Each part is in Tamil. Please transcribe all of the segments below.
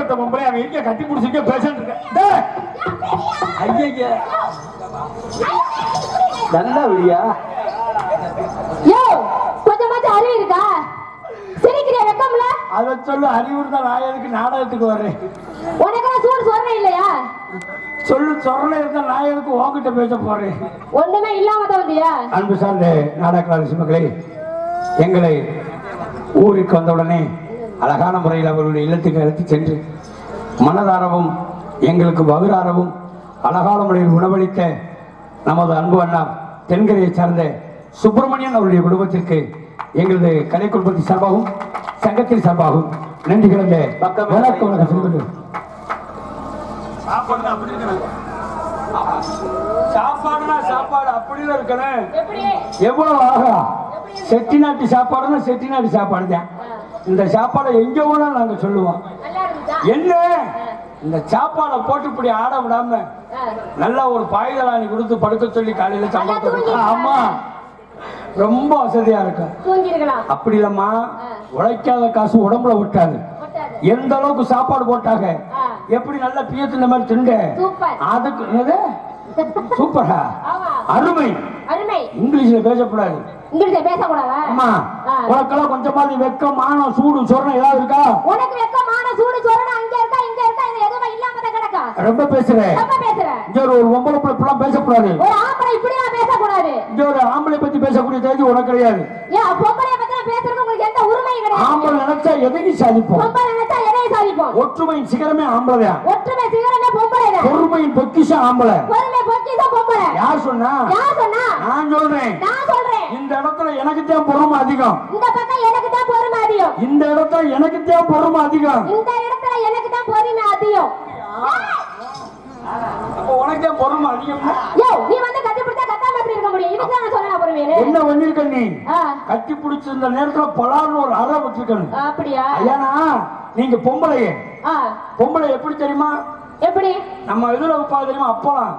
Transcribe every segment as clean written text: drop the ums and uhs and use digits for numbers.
பெத்த பொம்பளை அவன் எங்க கட்டி பிடிச்சிக்க பேசிட்டு இருக்க ஐயா நல்லா விடியா கொஞ்சமாச்சும் அறிவு இருக்கா? சிரிக்கிறியா? வெக்கம்ல? அத சொல்லு. அறிவு இருந்தா நான் எதுக்கு நாடகத்துக்கு வர்றேன்? உனக்கு சூடு சொல்றேன் இல்லையா? சொல்லு. சொல்ல இருந்தா நான் எதுக்கு உன்கிட்ட பேச போறேன்? ஒண்ணுமே இல்லாம தான் வந்தியா? அன்பு சார்ந்த நாடகராசி மக்களை, எங்களை ஊருக்கு வந்தவுடனே அழகான முறையில் அவர்களுடைய இல்லத்துக்கு அழைத்து சென்று மனதாரவும் எங்களுக்கு வகுராரவும் அழகான முறையில் உணவளித்த நமது அன்பு அண்ணா தென்கரையை சார்ந்த சுப்பிரமணியன் அவருடைய குடும்பத்திற்கு எங்களது கலை குடும்பத்தின் சார்பாகவும் சங்கத்தின் சார்பாகவும் நன்றி கலந்த வணக்கம் சொல்லுங்கள். சாப்பாடுனா சாப்பாடு அப்படிதான் இருக்கணும். எவ்வளவு ஆகா செட்டிநாட்டு சாப்பாடுன்னா செட்டிநாட்டு சாப்பாடு தான். இந்த சாப்பாடை எங்க போனா நாங்க சொல்லுவோம். என்ன இந்த சாப்பாடை போட்டு இப்படி ஆட விடாம நல்லா ஒரு பாய்தலாணி கொடுத்து படுக்க சொல்லி காலையில சம்பளத்தை. ஆமா, ரொம்ப வசதியா இருக்கும். அப்படி இல்லம்மா, உழைக்காத காசு உடம்புல ஒட்டாது. எந்த அளவுக்கு சாப்பாடு போட்டாங்க, எப்படி நல்லா பியத்து இந்த மாதிரி திண்ட அதுக்கு சூப்பரா அருமை. இங்கிலீஷ்ல பேசக்கூடாது. ஆமா, உனக்கெல்லாம் கொஞ்சமாவது வெக்கம் மானம் சூடு சொரணம் ஏதாவது இருக்கா? உனக்கு வெக்கம் மானம் சூடு சொரணம் அங்க இருக்கா இங்க இருக்கா? இது எதுவும் இல்லாம தான் கிடக்கா. ரொம்ப பேசுறேன். இங்க ஒரு பொம்பளை இப்படிலாம் பேசக்கூடாது. ஒரு ஆம்பளை இப்படிலாம் பேசக்கூடாது. இங்க ஒரு ஆம்பளை பத்தி பேசக்கூடிய தேதி உனக்கு கிடையாது. ஏன் பொம்பளை பத்தி பேசுறது உங்களுக்கு எந்த உரிமையும் கிடையாது. ஆம்பளை நினைச்சா எதையும் சாதிப்போம். பொம்பளை நினைச்சா எதையும் சாதிப்போம். ஒற்றுமையின் சிகரமே ஆம்பளை தான். ஒற்றுமை சிகரமே பொம்பளை தான். பொறுமையின் பொக்கிஷம் ஆம்பளை. பொறுமை பொக்கிஷம் பொம்பளை. யார் சொன்னா? யார் சொன்னா? நான் சொல்றேன். இந்த இடத்துல எனக்கு தான் பொறுமை அதிகம். இந்த பக்கம் எனக்கு தான் பொறுமை அதிகம். இந்த இடத்துல எனக்கு தான் பொறுமை அதிகம். இந்த இடத்துல எனக்கு தான் பொறுமை அதிகம். அப்ப உனக்கு தான் பொறுமை அதிகம். யோ, நீ வந்து கட்டி பிடிச்சா கத்தாம எப்படி இருக்க முடியும்? இதுக்கு நான் சொல்றேன் பொறுமை. என்ன பண்ணிருக்க நீ? கட்டி பிடிச்சிருந்த நேரத்துல பலான்னு ஒரு அறை வச்சிருக்கணும். அப்படியா? ஏன்னா நீங்க பொம்பளையே. பொம்பளை எப்படி தெரியுமா? எப்படி? நம்ம இதுல உப்பா தெரியுமா? அப்பளம்.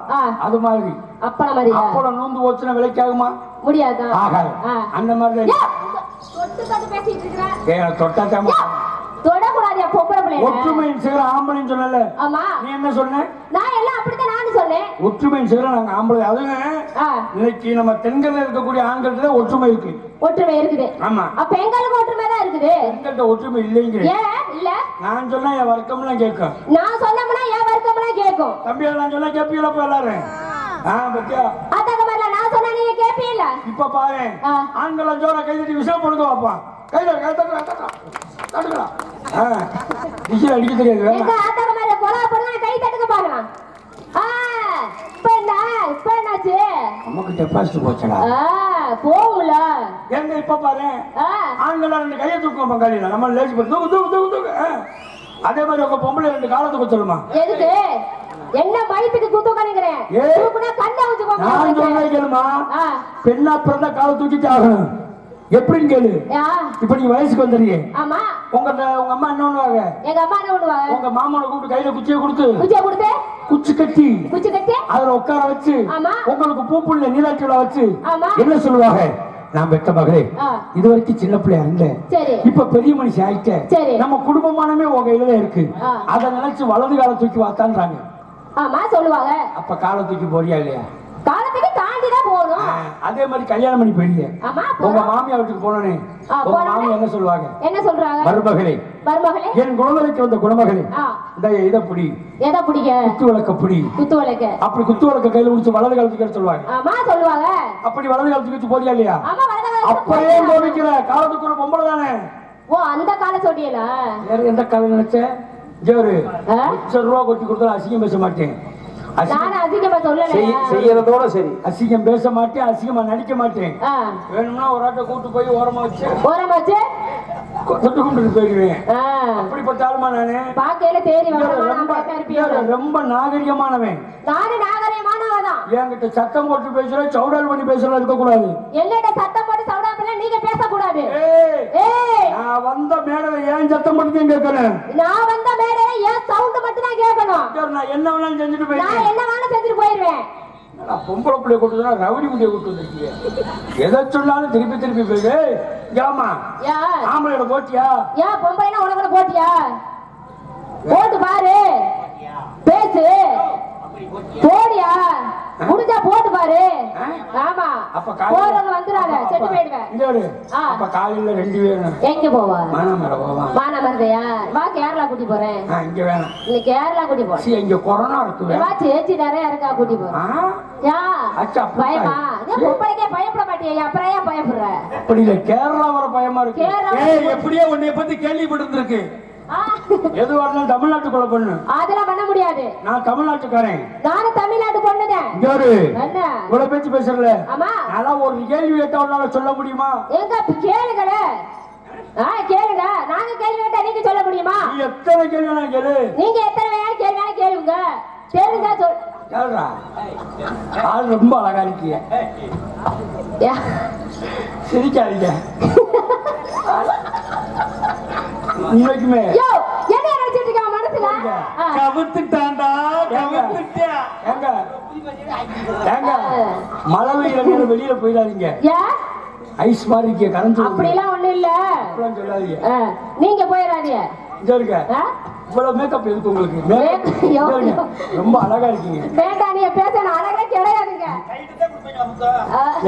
அது மாதிரி அப்பளம் மாதிரி. அப்பளம் நூந்து போச்சுன்னா விலைக்காகுமா? முடியாது. ஆகாது. அந்த மாதிரி தொட்டு தொட்டு பேசிட்டு இருக்கற. ஏன் தொட்டாதேமா? தொடக்கூடாது பொம்பளை பிள்ளை. ஒற்றுமையின் சிகர ஆம்பளைன்னு சொன்னல. ஆமா. நீ என்ன சொன்ன? நான் எல்லாம் அப்படிதான் நானும் சொன்னேன். ஒற்றுமையின் சிகர நாங்க ஆம்பளை. அதுங்க இன்னைக்கு நம்ம தென்கல்ல இருக்கக்கூடிய ஆண்கள்ட்ட ஒற்றுமை இருக்கு. ஒற்றுமை இருக்குது. ஆமா. அப்ப எங்களுக்கு ஒற்றுமை தான் இருக்குது. எங்கள்ட்ட ஒற்றுமை இல்லைங்க. ஏன் இல்ல? நான் சொன்னா என் வர்க்கம்லாம் கேட்கும். நான் சொன்னோம்னா என் வர்க்கம்லாம் கேட்கும். தம்பி நான் சொன்னா கேப்பீங்களா? போய் எல்லாரும் பத்தியா அதாங்க வரல. நான் சொன்னா நீங்க கேப்பீங்களா? இப்ப பாரு, ஆண்களை ஜோர கை தட்டி விஷயம் போடுங்க பாப்பா. கையில கை தட்டுறா தட்டுறா. விஷயம் அடிக்க தெரியாது. எங்க ஆத்தாங்க மேல கொலா போடுங்க, கை தட்டுங்க பாக்கலாம். இப்ப என்னாச்சு? நமக்கு டெபாசிட் போச்சடா. போவுல எங்க இப்ப பாரு, ஆண்கள் ரெண்டு கையை தூக்குவோம் பங்காளியில. நம்ம லேசி பண்ணி தூக்கு தூக்கு தூக்கு தூக்கு. அதே மாதிரி உங்க பொம்பளை ரெண்டு காலத்துக்கு சொல்லுமா? எதுக்கு? என்ன வயிற்றுக்கு குத்து கணிக்கிறேன்? கண்ணை வச்சுக்கோங்க. நான் சொன்னேன் கேளுமா, பெண்ணா பிறந்தா காலை தூக்கிட்டு ஆகணும். எப்படின்னு கேளு. இப்ப நீ வயசுக்கு வந்துடுறியே. ஆமா. உங்க அம்மா என்ன பண்ணுவாங்க? எங்க அம்மா என்ன பண்ணுவாங்க? உங்க மாமனை கூப்பிட்டு கையில குச்சியை கொடுத்து குச்சி கட்டி அதுல உட்கார வச்சு உங்களுக்கு பூப்புள்ள நீராட்சியில வச்சு என்ன சொல்லுவாங்க? நான் பெற்ற மகளே, இது வரைக்கும் சின்ன பிள்ளையா இருந்தேன், இப்ப பெரிய மனுஷன் ஆயிட்டேன், நம்ம குடும்பமானமே உங்க கையில இருக்கு, அதை நினைச்சு வலது கால தூக்கி வாத்தான்றாங்க. ஆமா சொல்லுவாங்க. அப்ப காலை தூக்கி போறியா இல்லையா? காலத்துக்கு தாண்டிதான் போகணும். அதே மாதிரி கல்யாணம் பண்ணி போயிடுங்க. உங்க மாமியா வீட்டுக்கு போனோனே உங்க மாமி என்ன சொல்லுவாங்க? என்ன சொல்றாங்க? மருமகளே, மருமகளே, என் குழந்தைக்கு வந்த குணமகளே, இத புடி. எதை பிடிக்க? குத்து விளக்க புடி. குத்து விளக்க. அப்படி குத்து விளக்க கையில பிடிச்சு வலது காலத்துக்கு சொல்லுவாங்க. ஆமா சொல்லுவாங்க. அப்படி வலது காலத்துக்கு வச்சு போறியா இல்லையா? ஆமா வலது காலத்துக்கு. அப்படியே கோபிக்கிற காலத்துக்கு ஒரு பொம்பளை தானே. ஓ அந்த கால சொல்லியல. வேற எந்த காலம் நினைச்ச? ஜோரு ₹1,00,000 கொட்டி கொடுத்தா அசிங்கம் பேச மாட்டேன். செய்யறதோட சரி, அசிங்கம் பேச மாட்டேன், அசிங்கமா நடிக்க மாட்டேன். வேணும்னா ஒரு ஆட்டை கூட்டு போய் ஓரமா வச்சு தொட்டு கொண்டு போயிடுவேன். அப்படிப்பட்ட ஆளுமா நானு. ரொம்ப நாகரிகமானவன். என்கிட்ட சத்தம் போட்டு பேசுற, சவுடால் பண்ணி பேசுற இருக்க கூடாது. சத்தம் போட்டு சவுடால் பண்ணி நீங்க பேசக்கூடாது. நான் வந்த மேடையில ஏன் சத்தம் போட்டு தான் கேட்கணும்? நான் வந்த மேடையில ஏன் சவுண்ட் மட்டும் தான் கேட்கணும்? நான் என்ன வேணாலும் செஞ்சுட்டு போயிடுவேன். நான் என்ன வேணாலும் செஞ்சுட்டு போயிடுவேன். பொம்பளை பிள்ளைய கூட்டுனா ரவுடி முடிய கூட்டு வந்துருக்கீங்க. எதை சொன்னாலும் திருப்பி திருப்பி போயிடு. ஆமா ஆம்பளையோட போட்டியா? பொம்பளைனா உனக்கு போட்டியா? போட்டு போடியா முடிஞ்சா போட்டு பாரு. ஆமா அப்ப போறவங்க வந்துறாங்க செத்து போயிடுவேன். இங்க வரு. அப்ப காலையில 2 வேணும். எங்க போவா? மானாமரம் போவா. மானாமரத்தையா? வா கேரளா கூட்டி போறேன். இங்க வேணாம். நீ கேரளா கூட்டி போ. சீ இங்க கொரோனா இருக்கு. வா சேச்சி நிறைய இருக்கா கூட்டி போ. யா அச்சா பயமா? நீ பொம்பளைக்கே பயப்பட மாட்டியா? அப்புறம் ஏன் பயப்படுற? அப்படி இல்ல கேரளா வர பயமா இருக்கு. ஏய் எப்படியே உன்னை பத்தி கேள்விப்பட்டிருக்கு. எது வரணும் தமிழ்நாட்டுக்குள்ள பொண்ணு. அதெல்லாம் பண்ண முடியாது. நான் தமிழ்நாட்டுக்காரன். நானும் தமிழ்நாட்டு பொண்ணுதான். யாரு? என்ன? இவ்வளவு பேச்சு பேசுறல. ஆமா. நான் ஒரு கேள்வி கேட்டா உன்னால சொல்ல முடியுமா? எங்க கேளுங்களே. கேளுங்க. நாங்க கேள்வி கேட்டா நீங்க சொல்ல முடியுமா? நீ எத்தனை கேள்வி வேணா கேளு. நீங்க எத்தனை கேள்வி வேணா கேளுங்க. தெரிஞ்சா சொல். கேளுடா. ஆள் ரொம்ப அழகா இருக்கீங்க. சிரிக்காதீங்க. இன்னைக்குமே என்ன நினைச்சிட்டு இருக்க மனசுல? கவுத்துட்டான்டா கவுத்துட்டா. ஏங்க மழை பெய்யற வெளியில போயிடாதீங்க. ஐஸ் மாதிரி இருக்கே கரண்ட். அப்படி எல்லாம் ஒண்ணு இல்ல. அப்படிலாம் சொல்லாதீங்க. நீங்க போயிடாதீங்க. இங்க இருக்க. இவ்வளவு மேக்கப் இருக்கு உங்களுக்கு. ரொம்ப அழகா இருக்கீங்க. வேண்டாம் நீ பேசணும் அழகே கிடையாதுங்க.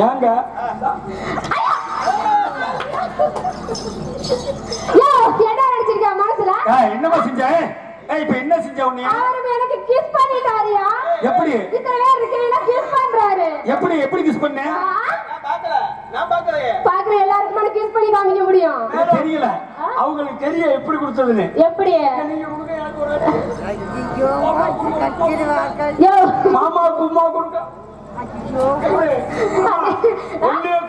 ஏங்க என்ன நினைச்சிருக்க மனசுல? என்னமா செஞ்ச? இப்ப என்ன செஞ்ச உன்னை? அவரு எனக்கு கிஸ் பண்ணிட்டாரியா? எப்படி? இத்தனை பேர் இருக்கீங்க கிஸ் பண்றாரு. எப்படி கிஸ் பண்ண? நான் பார்க்கலையே. பாக்குற எல்லாருக்கும் கிஸ் பண்ணி காமிக்க முடியும். தெரியல. அவங்களுக்கு தெரிய எப்படி கொடுத்ததுன்னு. எப்படி? மாமா கும்மா கொடுக்க.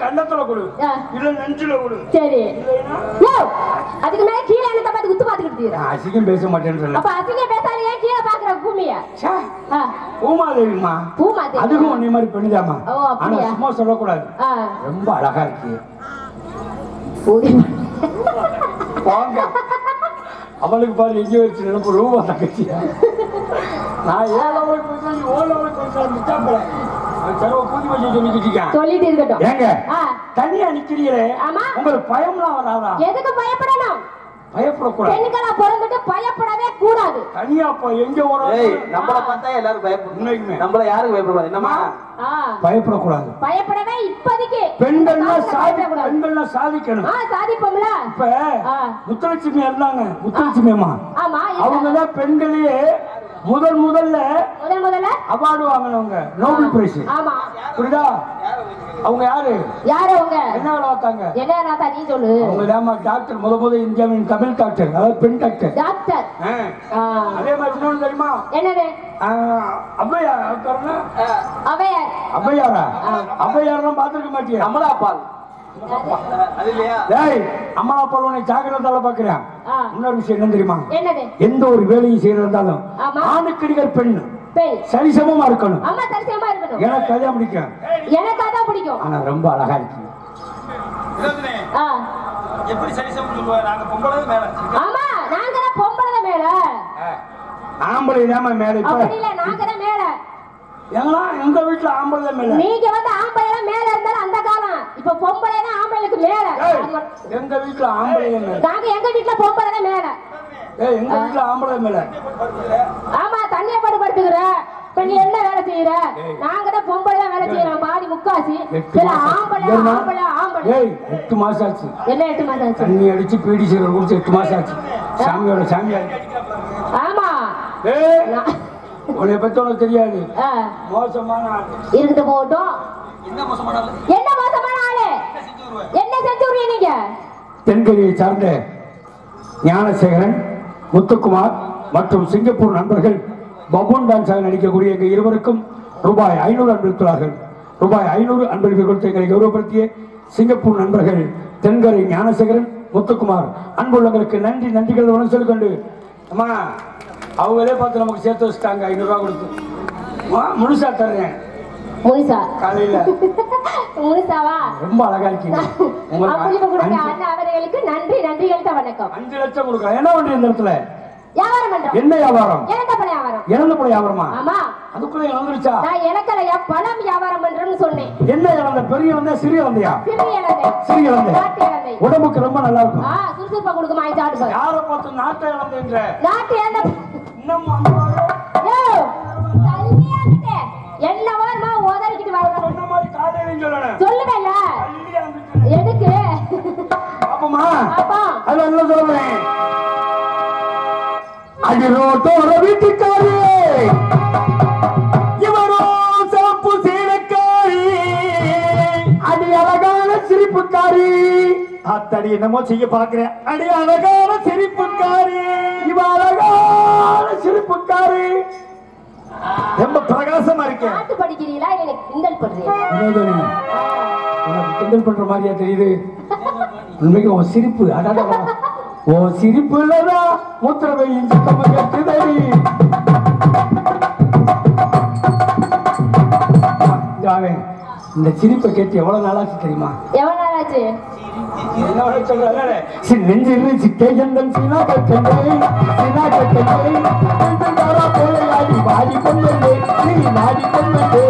கண்ணத்துல கொடு இல்ல நெஞ்சில கொடு. சரி அதுக்கு மேல கீழே என்ன பார்த்து குத்து பாத்துக்கிட்டு அசிங்கம் பேச மாட்டேன்னு. அப்ப அசிங்கம் பேசாதீங்க கீழே பாக்குற பூமிய. பூமாதேவிமா அதுக்கும் உன்னை மாதிரி பெண்ணுதாமா. ஆனா சும்மா சொல்லக்கூடாது. ரொம்ப அழகா இருக்கு. அவளுக்கு பாரு எங்க வச்சு நினைப்பு ரூபா தங்கச்சியா. நான் சொல்லிட்டு இருக்கட்டும். ஏங்க தனியா நிக்கிறீங்களே உங்களுக்கு பயம்லாம் வராதா? எதுக்கு பயப்படணும்? பயப்படக்கூடாது. பெண்களா பிறந்துட்டு பயப்படவே கூடாது. தனியா எங்க நம்மள பார்த்தா எல்லாரும் பயப்படணும். நம்மள யாருக்கு பயப்படக்கூடாது? என்னமா பயப்படக்கூடாது. பயப்படவே இப்போதைக்கு பெண்கள்லாம் சாதிக்கணும். சாதிப்போம்ல. இப்ப முத்துலட்சுமி இருந்தாங்க. முத்துலட்சுமி அம்மா அவங்கதான் பெண்களையே முதல்ல அவார்டு வாங்கினவங்க. Nobel prize. புரியுதா? அவங்க யாரு அவங்க என்ன வேலை பார்த்தாங்க? என்ன வேலை நீ சொல்லு. அவங்க தான் டாக்டர். முதல் இந்தியாவின் தமிழ் டாக்டர். அதாவது பெண் டாக்டர். அதே மாதிரி இன்னொன்னு தெரியுமா? என்னது? அவ்வையாரா? அவ்வையாரெல்லாம் பார்த்திருக்க மாட்டியா? அமலாபால். அமலாபால் உன்னை ஜாக்கிரதால பாக்குறேன். இன்னொரு விஷயம் என்ன தெரியுமா? எந்த ஒரு வேலையும் செய்யறதாலும் ஆணுக்கடிகள் பெண் சரிசமமா இருக்கணும். எனக்கு அதான் பிடிக்கும். எனக்கு அதான் பிடிக்கும். ஆனா ரொம்ப அழகா இருக்கு. எப்படி சரிசமம் சொல்லுவாங்க? நாங்க பொம்பளை மேல. ஆமா நாங்க தான் பொம்பளை மேல. ஆம்பளை தான் மேல. இப்ப அப்படி இல்ல நாங்க தான் மேல. எங்க வீட்டுல ஆம்பளை மேல. நீங்க வந்து ஆம்பளை மேல இருந்தாலும் அந்த காலம். இப்ப பொம்பளை தான் ஆம்பளைக்கு மேல. எங்க வீட்டுல ஆம்பளை மேல. நாங்க எங்க வீட்டுல பொம்பளை தான் மேல. எங்க வீட்டுல ஆம்பளை மேல. ஆமா தண்ணிய பாடு படுத்துக்கிற. இப்ப நீ என்ன வேலை செய்யற? நாங்க தான் பொம்பளை தான் வேலை செய்யறோம். பாதி முக்காசி. ஆம்பளை 8 மாசம் ஆச்சு. என்ன 8 மாசம் ஆச்சு? தண்ணி அடிச்சு பீடி சீரர் குடிச்சு 8 மாசம் ஆச்சு. சாமியோட சாமியார். ஆமா உன்னை பத்தி உனக்கு தெரியாது. மோசமான ஆளு. இருந்துட்டு போகட்டும். என்ன மோசமான ஆளு? என்ன செஞ்சுருவீங்க நீங்க? தென்கரையை சார்ந்த ஞானசேகரன், முத்துக்குமார் மற்றும் சிங்கப்பூர் நண்பர்கள் பபூன் டான்ஸாக நடிக்கக்கூடிய எங்கள் இருவருக்கும் ரூபாய் 500 அன்பளித்துள்ளார்கள். ரூபாய் 500 அன்பளிப்பு கொடுத்து எங்களை கௌரவப்படுத்திய சிங்கப்பூர் நண்பர்கள் தென்கரை ஞானசேகரன், முத்துக்குமார் அன்புள்ளவங்களுக்கு நன்றிகள் உணவு சொல்லிக்கொண்டு அம்மா அவங்களே பார்த்து நமக்கு சேர்த்து வச்சுட்டாங்க. 500 ரூபா கொடுத்து முழுசா தர்றேன். முழுசா காலையில முழுசாவா? ரொம்ப அழகா இருக்கீங்க. அவர்களுக்கு நன்றிகள் தான். வணக்கம். 5 லட்சம் கொடுக்கலாம். என்ன பண்றீங்க இந்த இடத்துல? வியாபாரம் பண்றோம். என்ன வியாபாரம்? இறந்த பழ வியாபாரம். இறந்த பழ வியாபாரமா? ஆமா. அதுக்குள்ள இறந்துருச்சா? நான் இறக்கலையா பழம் வியாபாரம் பண்றேன்னு சொன்னேன். என்ன இறந்த? பெரிய இறந்த சிறிய இறந்தையா? சிறிய இறந்தை. உடம்புக்கு ரொம்ப நல்லா இருக்கும். சுறுசுறுப்பா கொடுக்குமா? சாப்பிட்டு பாரு. யாரை பார்த்து நாட்டை இறந்தேன்ற? நாட்டு இறந்த இன்னும் அந்த சொல்றேன். அடிரோட்டோட வீட்டுக்காரி இவரோ சிறப்பு சீனக்காரி, அடி அழகான சிரிப்புக்காரி. அத்தடி என்னமோ செய்ய பாக்குறேன். அடி அழகான சிரிப்புக்காரி, இவ அழகான சிரிப்புக்காரி. ரொம்ப பிரகாசமா இருக்கேன். பாட்டு படிக்கிறீங்களா எனக்கு கிண்டல் பண்றீங்களா? உனக்கு கிண்டல் பண்ற மாதிரியா தெரியுது? உண்மைக்கு உன் சிரிப்பு அடாடா, உன் சிரிப்பு இல்லதான் மூத்திரவையின் சுத்தமா கட்டுதடி. இந்த சிரிப்பை கேட்டு எவ்வளவு நாளாச்சு தெரியுமா? எவ்வளவு நாள் ஆச்சு? நெஞ்சில் சிக்கை எந்தன் சீனா கட்டண்டே, சீனா கட்டண்டே, ஆடி வாடி கொண்டே, நீ நாடி கொண்டே.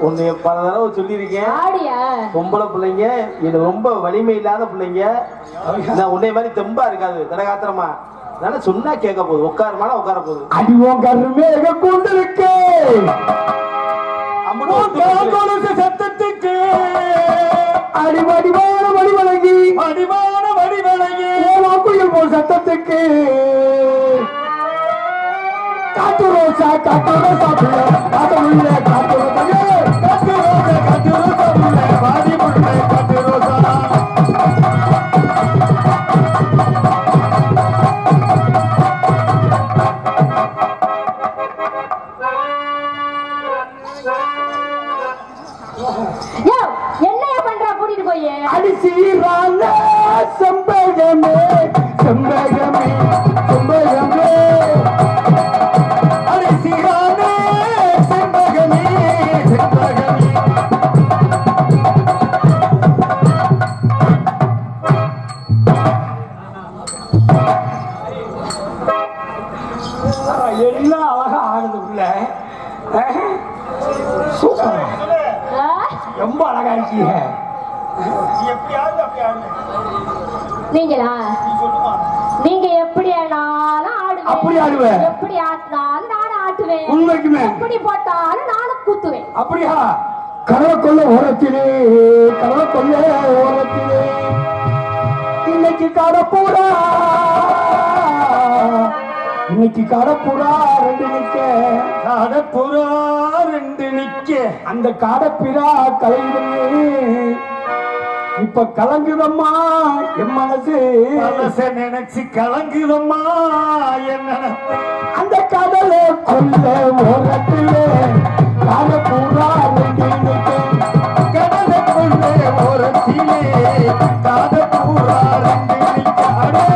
உன்னைய பல தடவை சொல்லியிருக்கேன். பொம்பளை பிள்ளைங்க இது ரொம்ப வலிமை இல்லாத பிள்ளைங்க. நான் உன்னை மாதிரி தெம்பா இருக்காது, தடகாத்திரமா. அதனால சொன்னா கேட்க போகுது, உட்காருமான உட்கார போகுது. அடிவோம் கருமேக கூண்டிருக்கு சத்தத்துக்கு அடிவடிவான வடிவழகி, அடிவான வடிவழகி, குயில் போல் சத்தத்துக்கு காட்டு ரோசா காட்டு ரோசா காட்டு உள்ள காட்டு ரோசா காட்டு ரோசா காட்டு ரோசா முல்லை பாதி முல்லை காட்டு ரோசா. என்னைய பண்றா கூட்டிட்டு போய்? அடிசீரான செம்பகமே செம்பகமே செம்பகமே, அரிசியான செம்பகமே செம்பகமே. எல்லாம் அழகா ஆகுது உள்ள. சூப்பர், ரொம்ப அழகா இருக்கீங்க. நீங்களா? நீங்க எப்படி ஆனாலும் ஆடுவேன். அப்படி ஆடுவேன். எப்படி ஆட்டினாலும் நானும் ஆட்டுவேன். உண்மைக்குமே எப்படி போட்டாலும் நானும் கூத்துவேன். அப்படியா? கடலை கொள்ள ஓரத்திலே, கடலை கொள்ள ஓரத்திலே இன்னைக்கு கடப்புறா, இன்னைக்கு கடப்புறா ரெண்டு நிக்க, கடப்புறா ரெண்டு நிக்க. அந்த காடப்பிரா கலையுது இப்ப கலங்குதம்மா என் மனசு, மனச நினைச்சு கலங்குதம்மா என்ன. அந்த கடலை கொள்ள ஓரத்திலே காடப்புறா ரெண்டு நிக்க, கடலை கொள்ள ஓரத்திலே கடப்புறா ரெண்டு நிக்க. அடே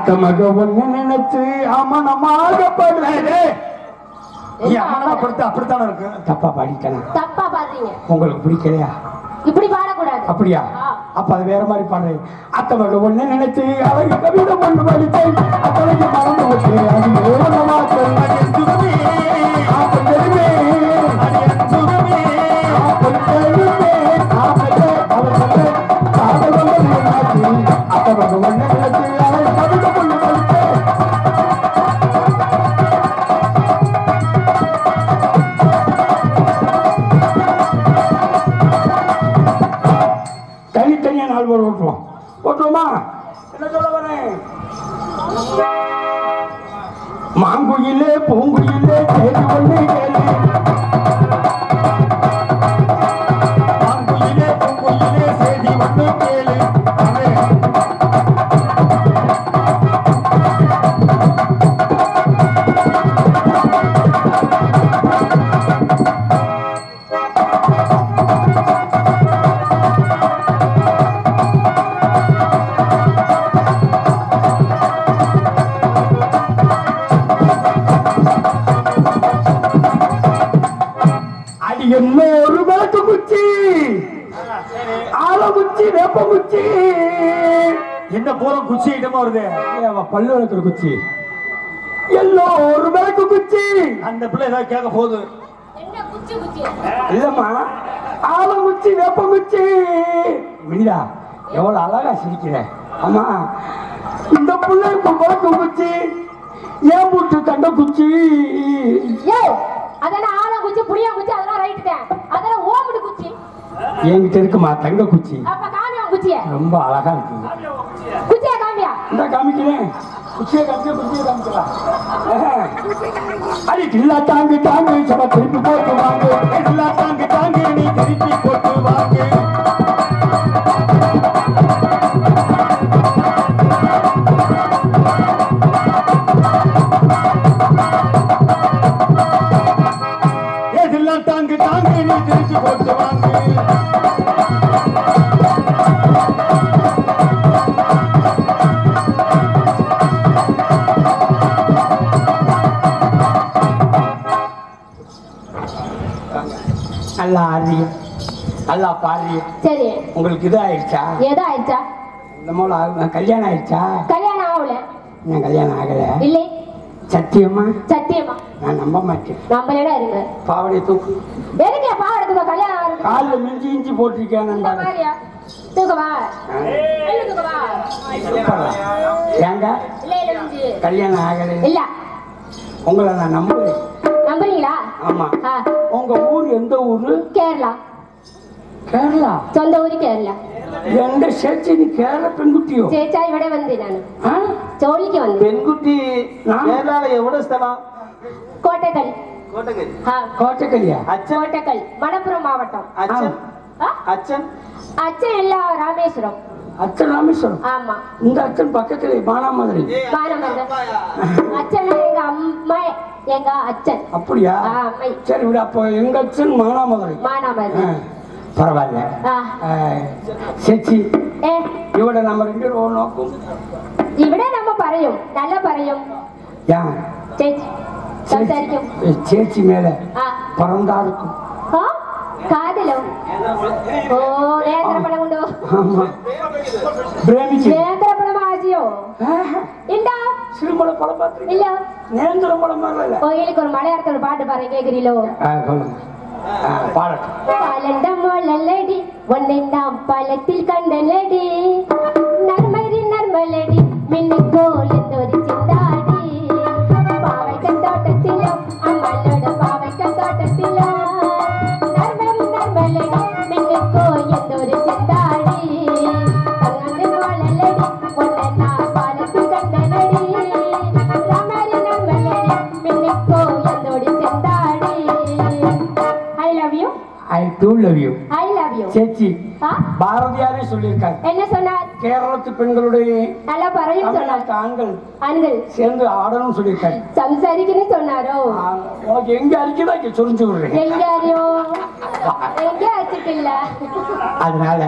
அத்த மக ஒண்ணு நினைச்சு அமனமாக படுறே. அப்படித்தானே இருக்கு. தப்பா பாடிட்டேன். தப்பா பாத்தீங்க. உங்களுக்கு பிடிக்கலையா? இப்படி பாடக்கூடாது. அப்படியா? அப்ப அது வேற மாதிரி பாடுறேன். அத்த மக ஒண்ணு நினைச்சு அழகு கவிதை ஒண்ணு படித்தேன். அத்தனைக்கு மறந்து விட்டேன். அது ஏவனமா தனித்தனியா 4 பேர் ஓட்டுவோம். ஓட்டுவோமா? என்ன சொல்ல வரேன்? மாங்குயிலே பூங்குயிலே கேள்வி ஒண்ணு கேள்வி. மாங்குயிலே பூங்குயிலே செய்தி ஒண்ணு கேளு. ஒரு விளக்கு குச்சி, ஆல குச்சி, வேப்ப குச்சி, என்ன பூரம் குச்சி ஐட்டமா வருது. பல்லு விளக்குற குச்சி, எல்லோ ஒரு விளக்கு குச்சி. அந்த பிள்ளை ஏதாவது கேட்க போகுது. இல்லம்மா, ஆல குச்சி, வேப்ப குச்சி. வினிதா எவ்வளவு அழகா சிரிக்கிற. ஆமா, இந்த பிள்ளைக்கு விளக்கு குச்சி, ஏன் போட்டு தண்ட குச்சி. அதெல்லாம் ஆல குச்சி, புளியா குச்சி, அதெல்லாம் ரைட் தான். அதெல்லாம் ஓமுடி குச்சி. என்கிட்ட இருக்குமா தங்க குச்சி. அப்ப காமியா குச்சிய. ரொம்ப அழகா இருக்கு. குச்சியா காமியா. இந்த காமிக்கிறேன். குச்சியை காமிக்க, குச்சியை காமிக்கலாம். அடி இல்லா தாங்கு தாங்கு சப திருப்பி போட்டு வாங்க. எல்லா தாங்கு தாங்கு நீ திருப்பி போட்டு வாங்க. தாங்கு தாங்கு நீ திருப்பி போட்டு வாங்க. நல்லா ஆடுறீங்க, நல்லா பாடுறீங்க. சரி, உங்களுக்கு இது ஆயிடுச்சா? எது ஆயிடுச்சா? இந்த மூல கல்யாணம் ஆயிடுச்சா? கல்யாணம் ஆகல. நான் கல்யாணம் ஆகல. இல்லை. சத்தியமா? சத்தியமா. நான் நம்ப மாட்டேன். நம்பலடா இருங்க. பாவடை தூக்கு. எதுக்கு பாவடை தூக்க? கல்யாணம் ஆகுது. கால்ல மிஞ்சி இஞ்சி போட்டிருக்கேன். இந்த மாதிரியா? தூக்கவா? இல்ல தூக்கவா? ஏங்க இல்ல இல்ல மிஞ்சி. கல்யாணம் ஆகல. இல்ல. உங்களை நான் நம்புறேன். நம்புறீங்களா? ஆமா. உங்க ஊர் எந்த ஊரு? கேரளா. கேரளா? சொந்த ஊரு கேரளா. எங்க சேர்ச்சி நீ கேரளா பெண்குட்டியோ? சேச்சா இவட வந்து நான் ஜோலிக்கு வந்து. பெண்குட்டி கேரளால எவ்வளவு ஸ்தலம்? கோட்டைக்கல். கோட்டைக்கல். கோட்டைக்கல்லியா? அச்சன். கோட்டைக்கல் மணப்புரம் மாவட்டம். அச்சன். அச்சன். அச்சன் இல்ல, ராமேஸ்வரம். அச்சன் ராமேஸ்வரம்? ஆமா. இந்த அச்சன் பக்கத்துல மானாமதுரை. அச்சன் எங்க அம்மா, எங்க அச்சன். அப்படியா? சரி விட. அப்போ எங்க அச்சன் மானாமதுரை. மானாமதுரை. பரவாயில்ல. ചേച്ചി ഇവിടെ നമ്മ രണ്ടു നോക്കും. ഇവിടെ നമ്മ പറയും, നല്ല പറയും. ചേച്ചി സംസാരിക്കും. ചേച്ചി മേലെ പറന്താർക്കും. കാതലോ? ഓ നേന്ത്രപ്പഴം കൊണ്ടോ? നേന്ത്രപ്പഴം ആജിയോ? ഇല്ല. சிறுமலப்பழம் பார்த்து இல்ல. நேந்திரப்பழம் வரல. கோயிலுக்கு ஒரு மலையாளத்தோட பாட்டு பாரு, கேக்குறீங்களோ? பாலண்ட மொழலடி ஒன்னை நாம் பழத்தில் கண்டலடி, நர்மரி நர்மலடி மின்னுக்கோல் ஒரு சிந்தாடி, பாவைக்கன் தோட்டத்திலும் அம்மளோட பாவைக்கன் தோட்டத்திலும், நர்மரி நர்மலடி மின்னுக்கோல் ஒரு சிந்தாடி, தங்கந்து மொழலடி ஒன்னை நாம் பழத்தில் கண்டலடி, நர்மரி நர்மலடி மின்னுக்கோல் ஒரு சிந்தாடி. I love you. I do love you. I love you. சேச்சி பாரதியாரே சொல்லியிருக்காரு. என்ன சொன்னார்? கேரளத்து பெண்களுடைய நல்லா பறையும் சொன்னார். ஆண்கள் சேர்ந்து ஆடணும்னு சொல்லியிருக்காரு. சம்சாரிக்கணும் சொன்னாரோ. உனக்கு எங்க அடிக்கதா சொரிஞ்சு விடுறேன். எங்க அறியோ எங்க அடிச்சிட்டில்ல. அதனால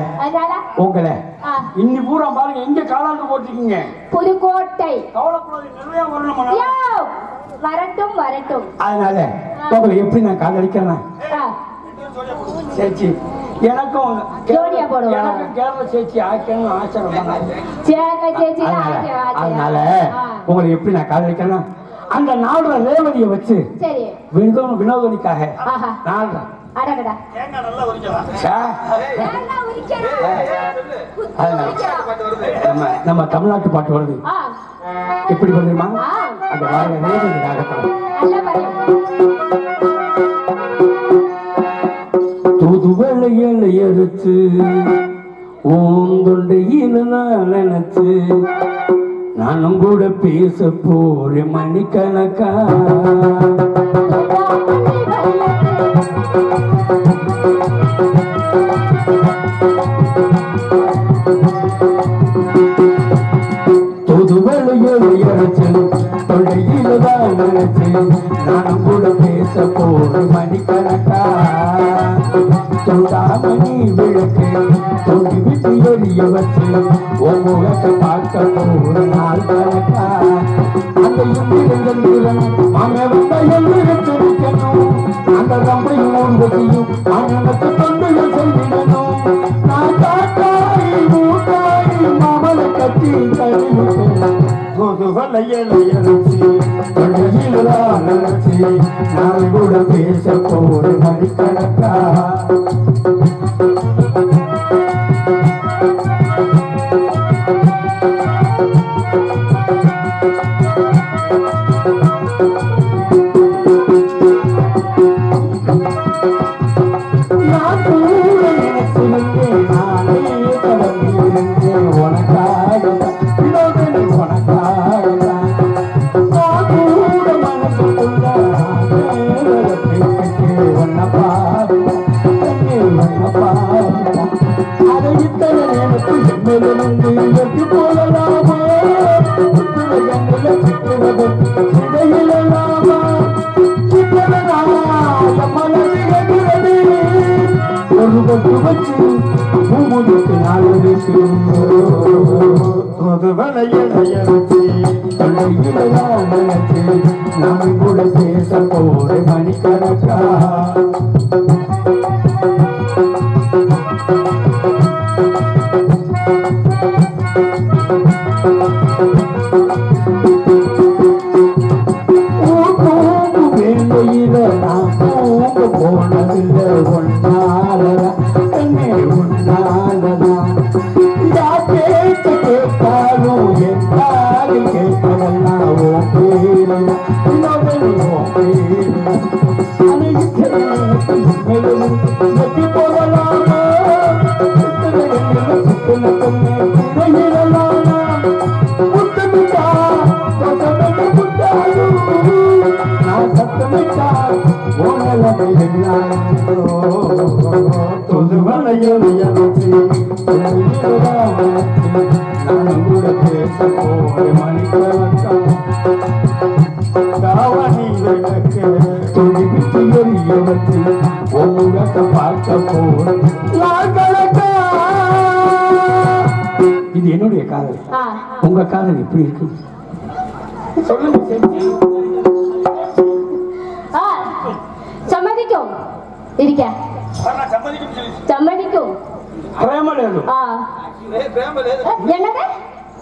உங்களை இன்னி பூரா பாருங்க எங்க காலாண்டு போட்டிருக்கீங்க. புதுக்கோட்டை. கவலைப்படாது, நிறைய வரணும். வரட்டும் வரட்டும். அதனால உங்களை எப்படி நான் காதலிக்கிறேன் சேச்சி. எனக்கும் கேரள சேச்சி ஆக்கணும்னு ஆசை. அதனால உங்களை எப்படி நான் காதலிக்கிறேன், அந்த நாடுற ரேவதியை வச்சு வினோதனிக்காக நாடுறேன். நம்ம தமிழ்நாட்டு பாட்டு வருது. எப்படி பண்ணுமா அந்த வாழ தூதுவளையலை அறுத்து ஓந்தொண்டையில நான் நினைச்சு நானும் கூட பேச போறேன் மணிக்கணக்கா. தூதுவளையலை அறுத்து தொண்டையில தான் நினைச்சு நானும் கூட பேச போறேன் மணிக்கணக்கா. தொண்டாமணி விளக்கு தொண்டி விட்டு எரிய வச்சு உன் முகத்தை பார்க்க போற நாள் கணக்கா. அந்த எந்திரங்கள் மாமே வந்த எந்திரிக்கணும். அந்த ரம்பையும் ஊர்வசியும் அண்ணனுக்கு தொண்டுகள் செய்திடணும். நான் காட்டாய் மூட்டாய் மாமலை கட்டி கழிவிட்டேன். நான் கூட பேச போற மணிக்கணக்கா. நான் கூட நினைச்சிருந்தேன் நானே கவர்ந்திருந்தேன் உனக்காக நான் கூட பேச போற மணிக்கணக்கா. போனதில்லை ஒன்னாலதா என்னை உன்னாலதா. கேட்டாலும் என்னாலும் கேட்கலாம் ஓ பேரு போகலாமா இது என்னுடைய காதல். உங்க காதல் எப்படி இருக்கு சொல்லுங்க. சம்மதிக்கும் இருக்க சம்மதிக்கும். என்னது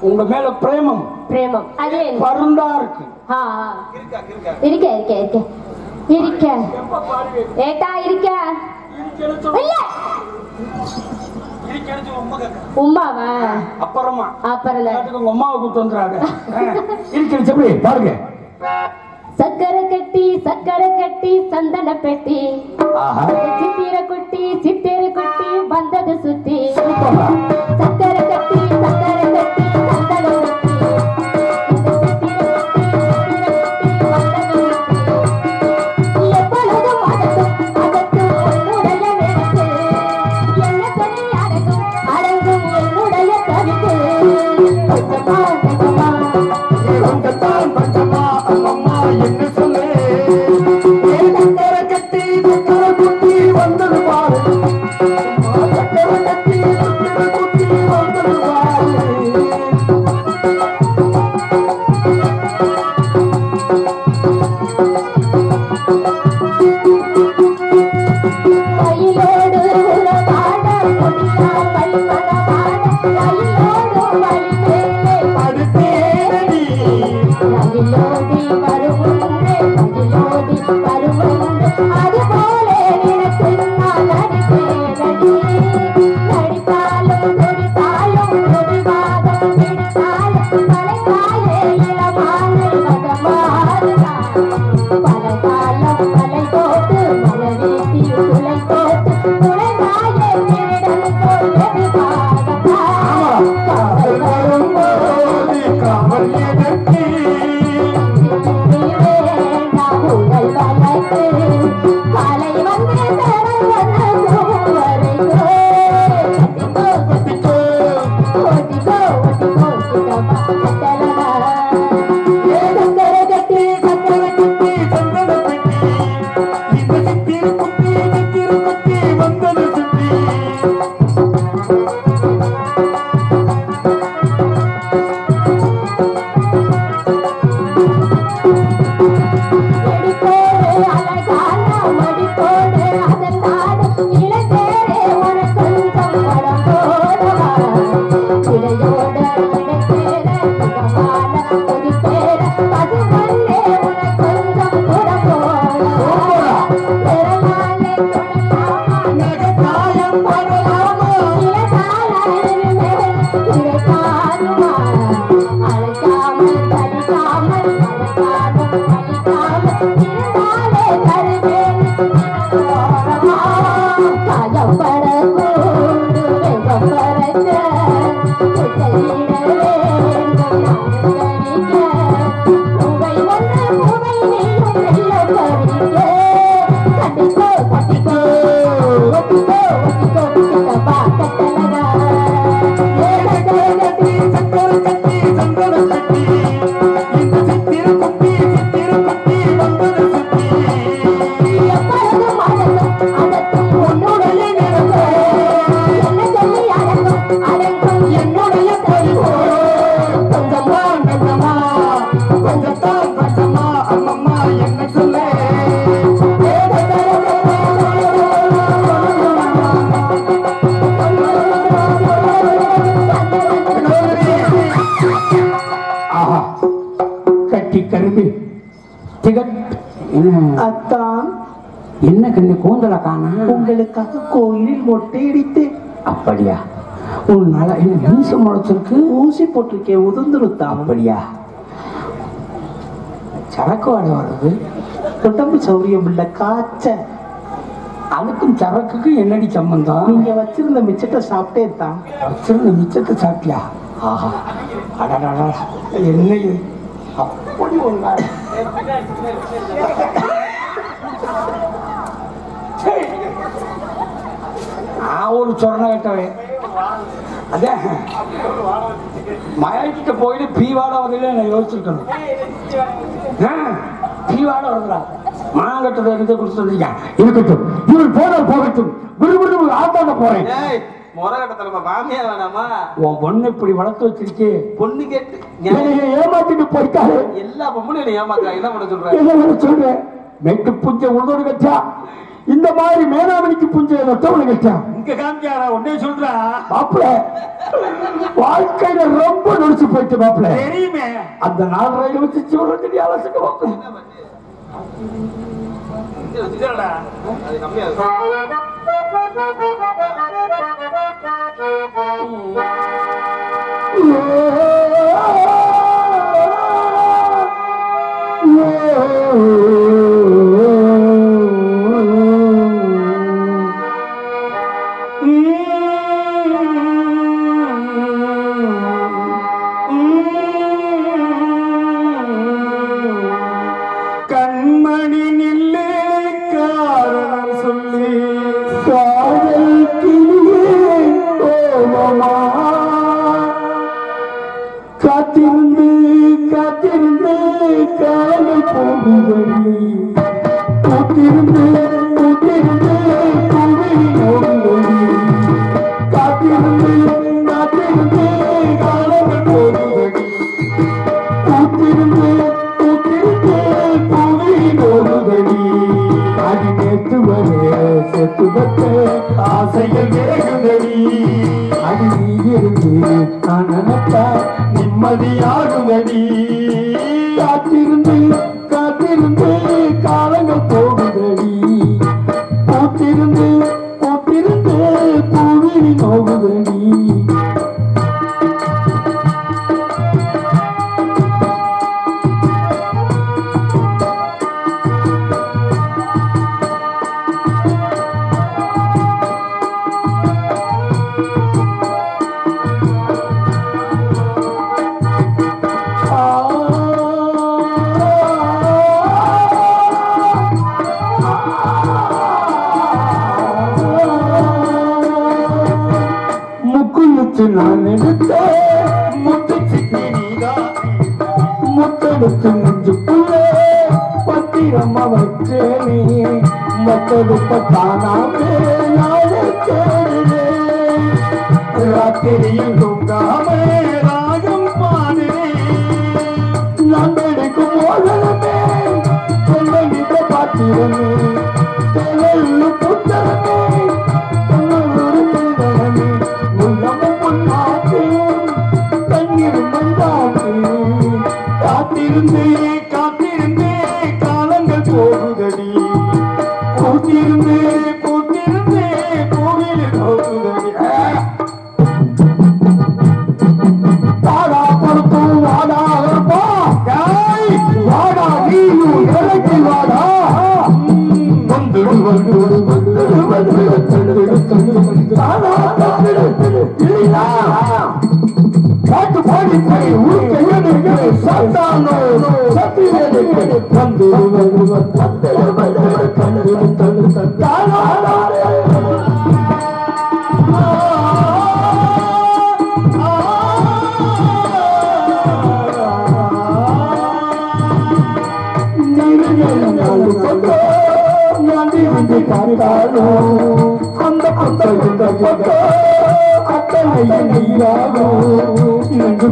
உங்க மேல பிரேமம் பிரேமம் அது பருந்தா இருக்கு. இருக்க இருக்க இருக்க இருக்க ஏட்டா இருக்க இல்ல உமாவா அப்புறமா அப்புறம் உங்க அம்மாவை கூட்டு வந்துறாங்க. இருக்கு எப்படி பாருங்க. சக்கரை கட்டி சந்தன பெட்டி சித்திர குட்டி வந்தது சுத்தி. சக்கரை கட்டி சந்தன பெட்டி எப்பொழுதும் அதற்கு என்னுடைய நினைப்பு என்ன சொல்லி அடங்கும் என்னுடைய கருத்து. அத்தான் என்ன கண்ணு கூந்தல காணா? உங்களுக்காக கோயிலில் மொட்டையடித்தேன். அப்படியா? உன்னால என்ன மீசம் முளைச்சிருக்கு? ஊசி போட்டிருக்கேன், உதிர்ந்துருத்தான். அப்படியா? சரக்கு வாட வருது. உடம்பு சௌரியம் இல்ல, காய்ச்ச. அதுக்கும் சரக்குக்கு என்னடி சம்பந்தம்? நீங்க வச்சிருந்த மிச்சத்தை சாப்பிட்டே தான். வச்சிருந்த மிச்சத்தை சாப்பிட்டியா? ஆஹா, அடடா, என்ன இது? அப்படி ஒண்ணா? ஒரு சொரண கட்டவே அதே மயாக்கிட்ட போயிட்டு பீவாட வகையில நான் யோசிச்சிருக்கணும். பீவாட வருதுடா, மாங்கட்டத்தை எடுத்து கொடுத்துருக்கீங்க. இருக்கட்டும், இவர் போனால் போகட்டும். விடுவிடு ஆத்தாண்ட போறேன். உன் பொண்ணு இப்படி வளர்த்து வச்சிருக்கே, பொண்ணு கேட்டு ஏமாத்திட்டு போயிட்டாரு. எல்லா பொண்ணுலையும் ஏமாத்துறாங்க. என்ன பண்ண சொல்றேன்? என்ன சொல்றேன்? மெட்டு புஞ்ச உழுதோடு கட்டா, இந்த மாதிரி மேனாமணிக்கு புஞ்ச நொட்டவனு கட்டா. இங்க காமிக்காரா ஒன்னே சொல்றா மாப்பிள்ள, வாழ்க்கையில ரொம்ப நொடிச்சு போயிட்டு மாப்பிள்ள. தெரியுமே, அந்த 4 ரயில் வச்சு சிவரஞ்சலி அலசுக்கு மாப்பிள்ள. நிம்மதியாகுதடி, காத்திருந்து காத்திருந்து காலங்கள் போகுதடி, பூத்திருந்து பூத்திருந்து பூவிழி நோகுதடி. முத்தெடுத்து நெஞ்சுக்குள்ளே பத்திரமா வச்சேனே மத்தெடுத்த தானாவே நாளே தேடுறேன் ராத்திரியில் தூங்காமே ராகம் பாடுறேன் நான் எடுக்கும் மோதனமே சொல்லிட்ட பாத்திரமே தேவையுள்ள புத்தகமே ஒரு தேவனமே உள்ளமும் பொன்னாற்றேன் தண்ணீரும் வந்தாற்றேன் காத்திருந்தே காத்திருந்தே காலங்கள் போகுதடி பூத்திருந்தே பூத்திருந்தே கோவில் போகுதடி வாடா பொறுத்தும் வாடா வாடா நீயும் இலைக்கு வாடா பாட்டு பாடி போய் ஊருக்கு சத்தானோ சத்தியது வந்து அந்த அத்தனை நீராகோ இங்கு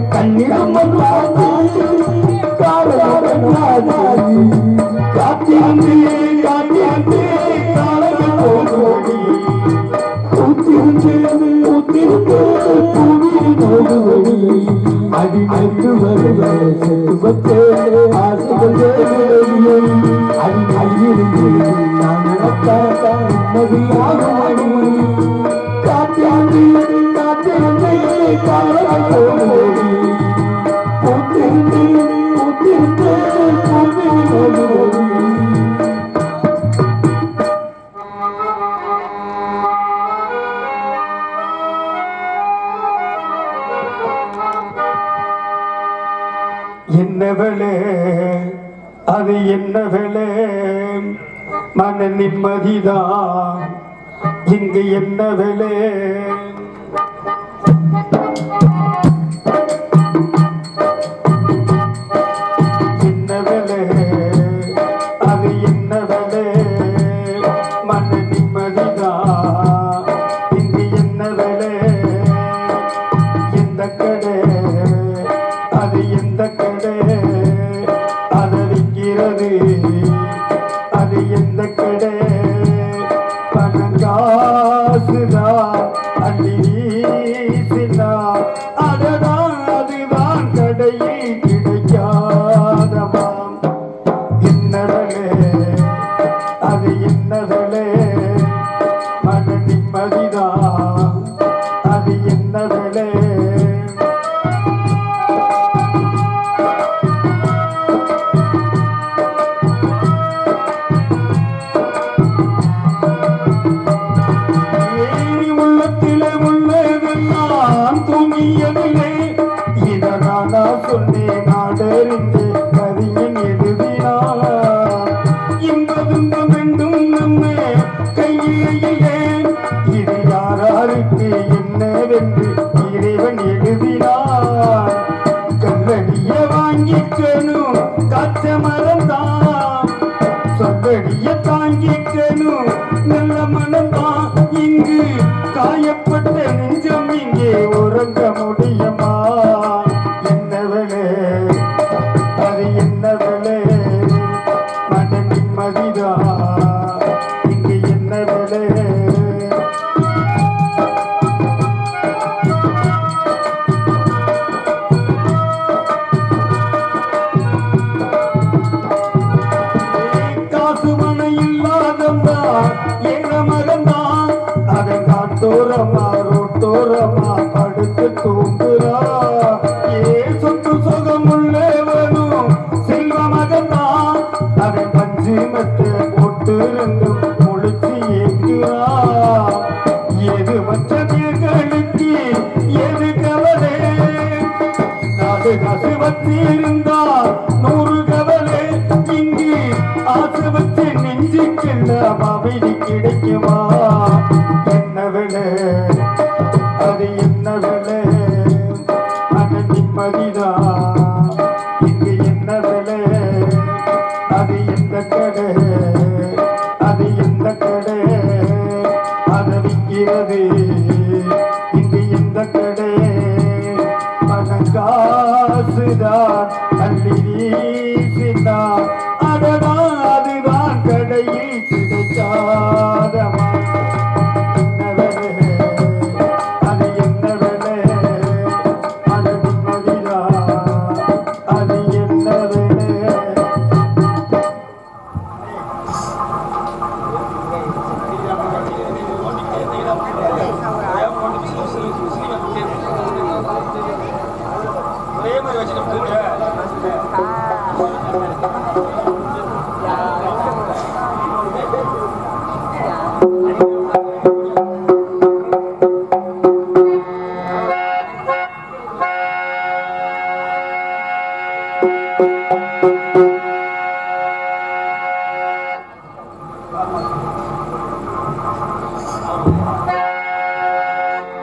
கண்ணீரம் காத்திருந்தே காத்திருந்தே காலங்கள் போகுதடி பூத்திருந்தே பூத்திருந்தே பூவில் போகுதடி அடி அடித்து வருவதை செல்வத்தே ஆசைகள் அடி அடியிருந்து நான் நடத்த உண்மையாகும் அடி காத்திருந்தே காத்திருந்தே காலங்கள் போகுதடி பூத்திருந்தே பூத்திருந்தே பூவில் போகுதடி என்னவளே அது என்னவளே மன நிம்மதிதான் இங்கு என்னவளே என்னவளே அது என்னவளே மன நிம்மதிதான் இங்கு என்னவளே எந்த கடை அது எந்த கடை அதவிக்கிறது அது எந்த கடை பணங்காசுதான் அள்ளி வீசினான் அததான் அதுதான் கடையில் கிடைக்காதவாம் என்னவளே அது என்னவளே மன நிம்மதிதான் அது என்னவளே சொன்னேன் நாடறிந்து கவிஞன் எழுதினார் என்பதும் வேண்டும் நம்ம கையிலே இது யாராருக்கு என்னவென்று இறைவன் எழுதினார் கல்லடிய வாங்கிக்கணும் காய்ச்ச மரம்தான் சொல்லடிய தாங்கிக்கணும் நல்ல மனம்தான் இங்கு காயப்பட்ட நெஞ்சம் இங்கே உறங்க முடியுமா அது என்னவளே மன நிம்மதிதா இங்கு என்னவளே காசு மன இல்லாதம்மா ஏழ மகன்தான் அதை காட்டோரமா ரோட்டோரமா படுத்து தூங்குறா சொத்து சுகம் உள்ளவனும் செல்வ மகன்தான் அதை பஞ்சு மற்ற போட்டு ரெண்டும் முழிச்சு ஏங்குறா எது மற்ற பேர்களுக்கு எது கவ விலை அது நிம்மதிதான் இங்கு என்ன விலை அது எந்த கடை அது எந்த கடை அதை விற்கிறது இங்கு எந்த கடை மனங்காசுதான் அள்ளி வீசினான் அதனால் அதுதான் கடையில் கிடைக்காதமா I